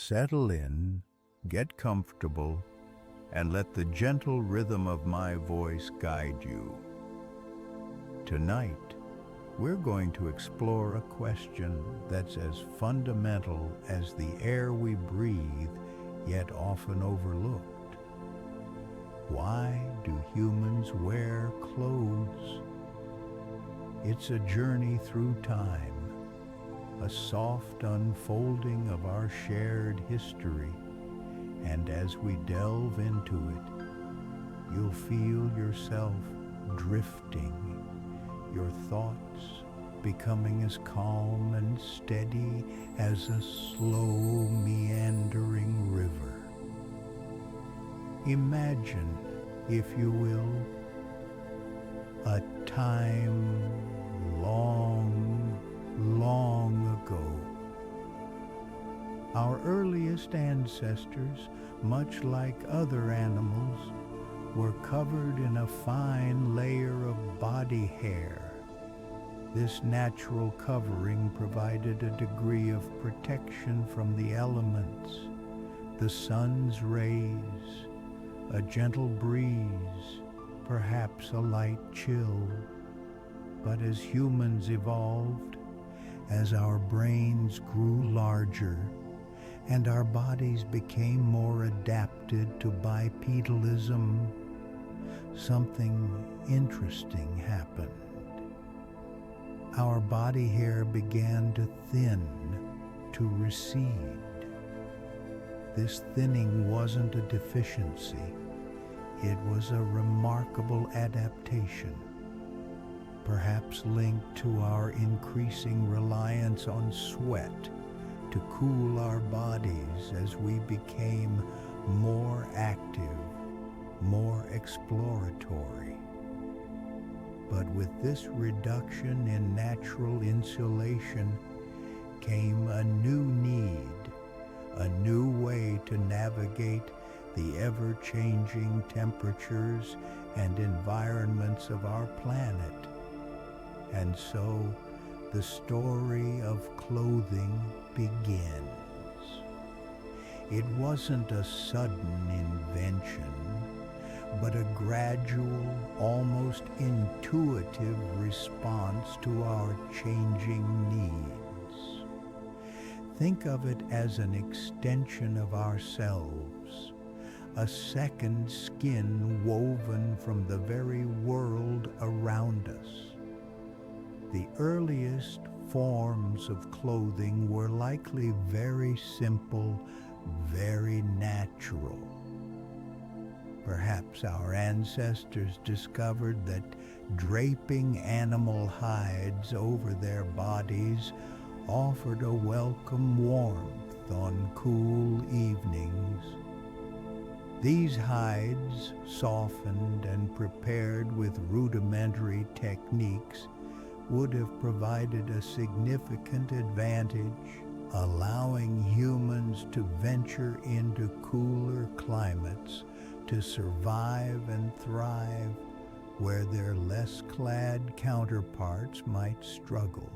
Settle in, get comfortable, and let the gentle rhythm of my voice guide you. Tonight, we're going to explore a question that's as fundamental as the air we breathe, yet often overlooked. Why do humans wear clothes? It's a journey through time, a soft unfolding of our shared history, and as we delve into it, you'll feel yourself drifting, your thoughts becoming as calm and steady as a slow meandering river. Imagine, if you will, a time long, long ago. Our earliest ancestors, much like other animals, were covered in a fine layer of body hair. This natural covering provided a degree of protection from the elements, the sun's rays, a gentle breeze, perhaps a light chill. But as humans evolved, as our brains grew larger, and our bodies became more adapted to bipedalism, something interesting happened. Our body hair began to thin, to recede. This thinning wasn't a deficiency. It was a remarkable adaptation, perhaps linked to our increasing reliance on sweat to cool our bodies as we became more active, more exploratory. But with this reduction in natural insulation came a new need, a new way to navigate the ever-changing temperatures and environments of our planet. And so the story of clothing begins. It wasn't a sudden invention, but a gradual, almost intuitive response to our changing needs. Think of it as an extension of ourselves, a second skin woven from the very world around us. The earliest forms of clothing were likely very simple, very natural. Perhaps our ancestors discovered that draping animal hides over their bodies offered a welcome warmth on cool evenings. These hides, softened and prepared with rudimentary techniques, would have provided a significant advantage, allowing humans to venture into cooler climates, to survive and thrive where their less clad counterparts might struggle.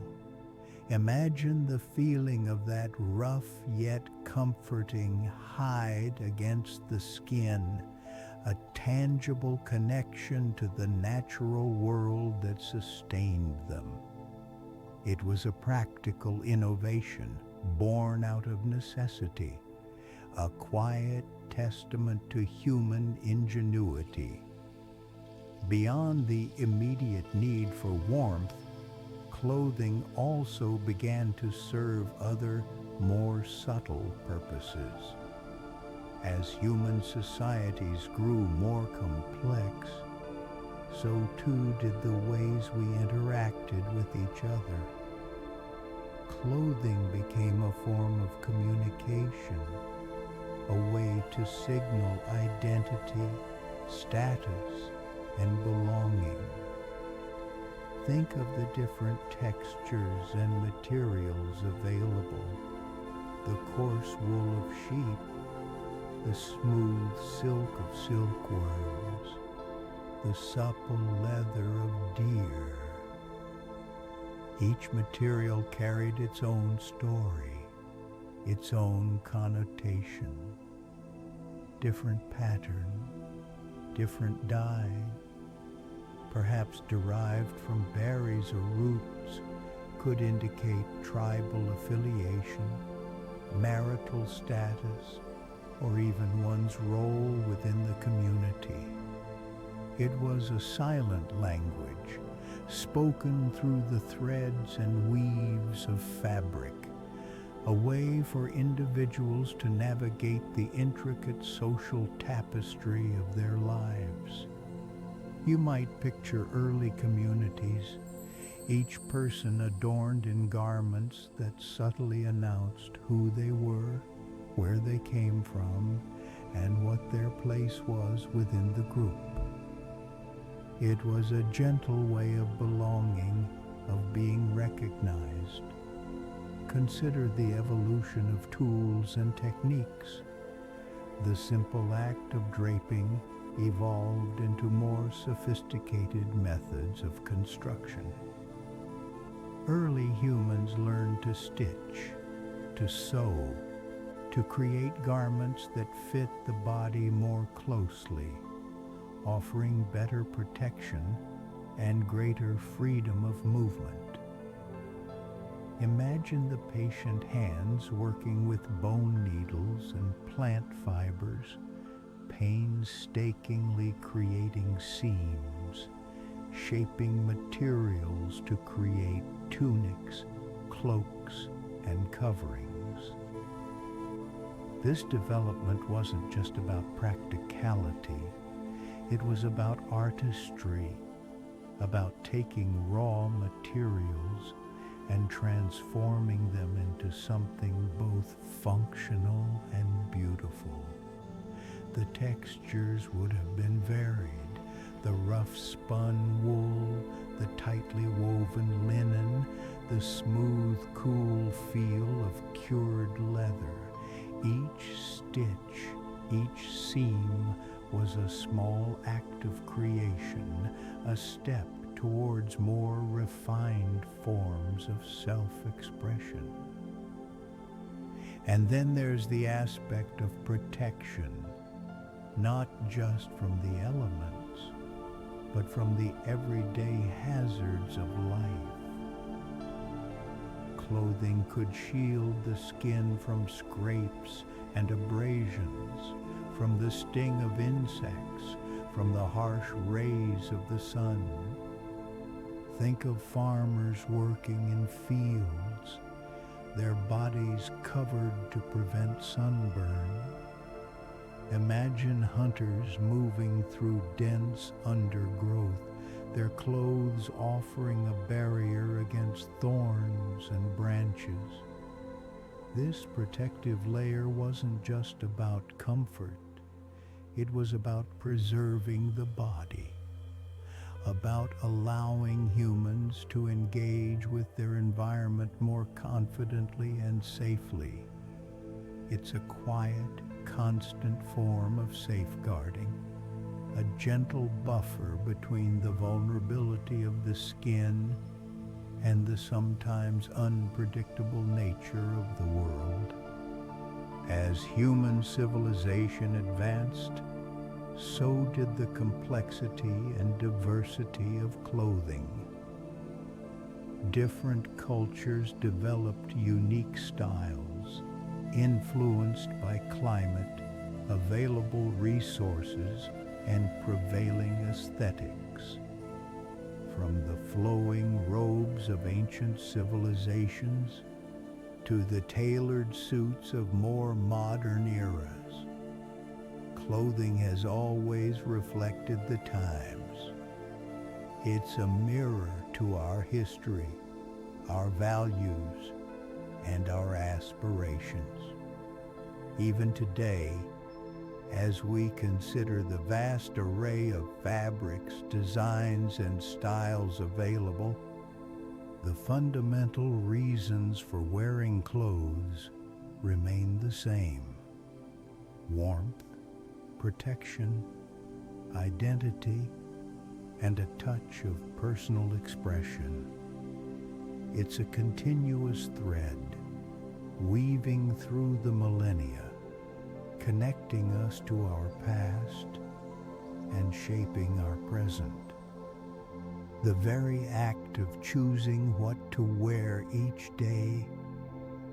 Imagine the feeling of that rough yet comforting hide against the skin, a tangible connection to the natural world that sustained them. It was a practical innovation born out of necessity, a quiet testament to human ingenuity. Beyond the immediate need for warmth, clothing also began to serve other, more subtle purposes. As human societies grew more complex, so too did the ways we interacted with each other. Clothing became a form of communication, a way to signal identity, status, and belonging. Think of the different textures and materials available: the coarse wool of sheep, the smooth silk of silkworms, the supple leather of deer. Each material carried its own story, its own connotation. different pattern, different dye, perhaps derived from berries or roots, could indicate tribal affiliation, marital status, or even one's role within the community. It was a silent language, spoken through the threads and weaves of fabric, a way for individuals to navigate the intricate social tapestry of their lives. You might picture early communities, each person adorned in garments that subtly announced who they were, where they came from, and what their place was within the group. It was a gentle way of belonging, of being recognized. Consider the evolution of tools and techniques. The simple act of draping evolved into more sophisticated methods of construction. Early humans learned to stitch, to sew, to create garments that fit the body more closely, offering better protection and greater freedom of movement. Imagine the patient hands working with bone needles and plant fibers, painstakingly creating seams, shaping materials to create tunics, cloaks, and coverings. This development wasn't just about practicality. It was about artistry, about taking raw materials and transforming them into something both functional and beautiful. The textures would have been varied: the rough spun wool, the tightly woven linen, the smooth, cool feel of cured leather. Each stitch, each seam was a small act of creation, a step towards more refined forms of self-expression. And then there's the aspect of protection, not just from the elements, but from the everyday hazards of life. Clothing could shield the skin from scrapes and abrasions, from the sting of insects, from the harsh rays of the sun. Think of farmers working in fields, their bodies covered to prevent sunburn. Imagine hunters moving through dense undergrowth, their clothes offering a barrier against thorns and branches. This protective layer wasn't just about comfort. It was about preserving the body, about allowing humans to engage with their environment more confidently and safely. It's a quiet, constant form of safeguarding, a gentle buffer between the vulnerability of the skin and the sometimes unpredictable nature of the world. As human civilization advanced, so did the complexity and diversity of clothing. Different cultures developed unique styles, influenced by climate, available resources, and prevailing aesthetics. From the flowing robes of ancient civilizations to the tailored suits of more modern eras, clothing has always reflected the times. It's a mirror to our history, our values, and our aspirations. Even today, as we consider the vast array of fabrics, designs, and styles available, the fundamental reasons for wearing clothes remain the same: warmth, protection, identity, and a touch of personal expression. It's a continuous thread, weaving through the millennia, connecting us to our past and shaping our present. The very act of choosing what to wear each day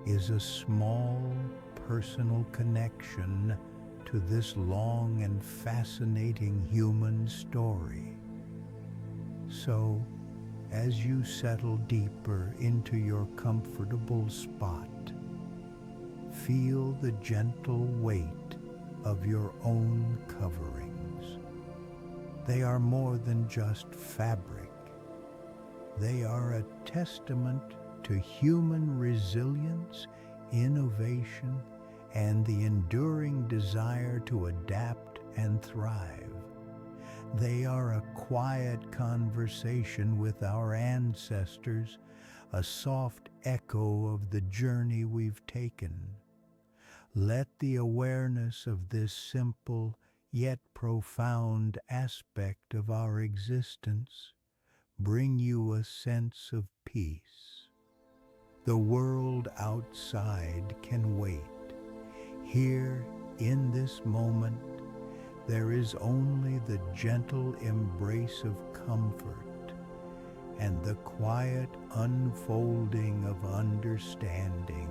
is a small personal connection to this long and fascinating human story. So, as you settle deeper into your comfortable spot, feel the gentle weight of your own coverings. They are more than just fabric. They are a testament to human resilience, innovation, and the enduring desire to adapt and thrive. They are a quiet conversation with our ancestors, a soft echo of the journey we've taken. Let the awareness of this simple yet profound aspect of our existence bring you a sense of peace. The world outside can wait. Here, in this moment, there is only the gentle embrace of comfort and the quiet unfolding of understanding.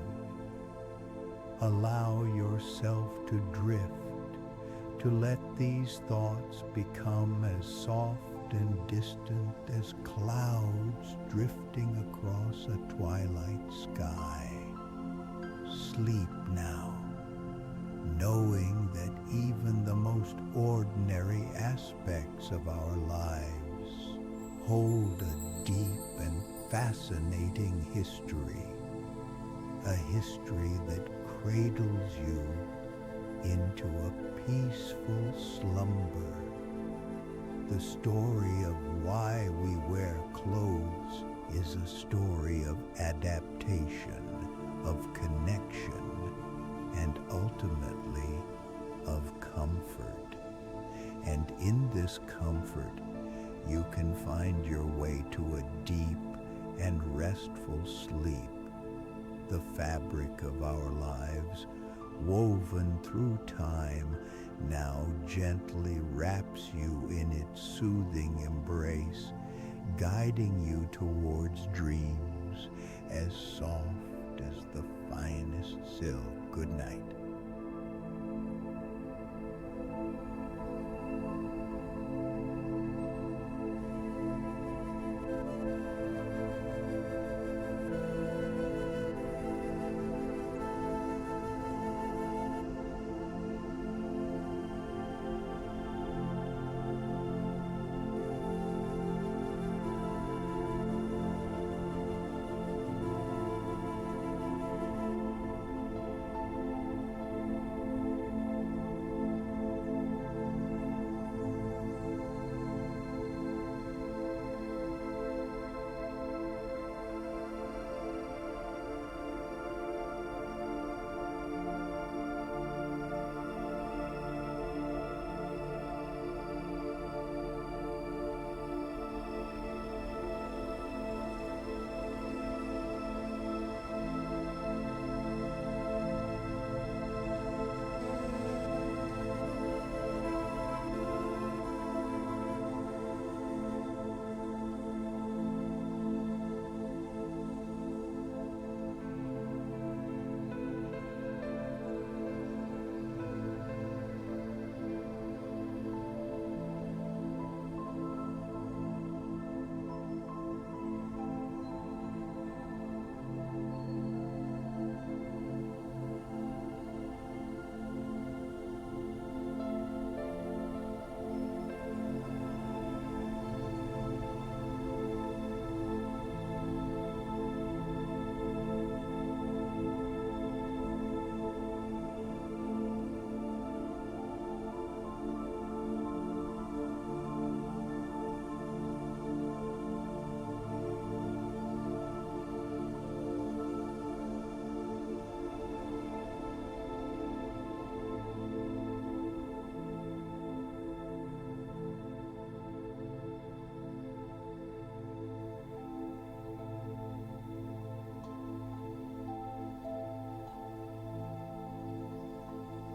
Allow yourself to drift, to let these thoughts become as soft and distant as clouds drifting across a twilight sky. Sleep now, knowing that even the most ordinary aspects of our lives hold a deep and fascinating history, a history that cradles you into a peaceful slumber. The story of why we wear clothes is a story of adaptation, of connection, and ultimately of comfort. And in this comfort, you can find your way to a deep and restful sleep. The fabric of our lives, woven through time, now gently wraps you in its soothing embrace, guiding you towards dreams as soft as the finest silk. Good night.